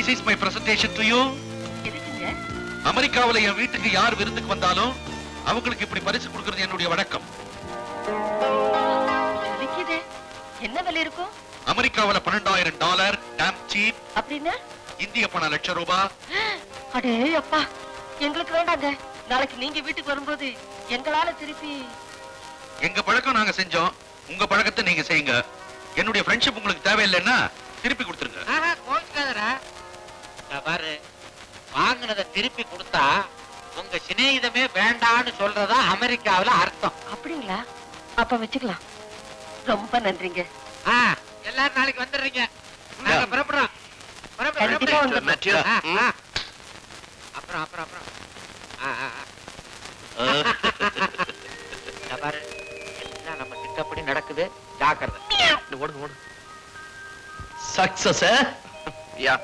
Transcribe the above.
This is my presentation to you. எதுக்குங்க? அமெரிக்காவுல என் வீட்டுக்கு யார் விருந்துக்கு வந்தாலும் அவங்களுக்கு இப்படி பரிசு கொடுக்கிறது என்னுடைய வழக்கம். ஜொலிக்குதே. என்ன விலை இருக்கும்? அமெரிக்காவுல $12,000 damn cheap. அப்படின்னா? இந்திய பணம் ₹1,00,000. அடே அப்பா, எங்களுக்கு வேண்டாங்க. நாளைக்கு நீங்க வீட்டுக்கு வரும்போது எங்களால திருப்பி எங்க பழக்கம் நாங்க செஞ்சோம், உங்க பழக்கத்தை நீங்க செய்யுங்க. என்னுடைய ஃப்ரெண்ட்ஷிப் உங்களுக்கு தேவையில்லைன்னா திருப்பி கொடுத்துருங்க. கோச்சுக்காதரா பாரு, வாங்கினதை திருப்பி கொடுத்தா உங்க சிநேகிதமே வேண்டான்னு சொல்றதா அமெரிக்காவில அர்த்தம். அப்படிங்களா? அப்ப வச்சுக்கலாம். ரொம்ப நன்றிங்க. எல்லாரும் நாளைக்கு வந்துடுறீங்க. நாங்க புறப்படுறோம். கண்டிப்பா வந்துடுறோம். அப்புறம் அப்புறம் அப்புறம் பாரு, எல்லாம் நம்ம திட்டப்படி நடக்குது. ஜாக்கிரதை. சக்சஸ். யா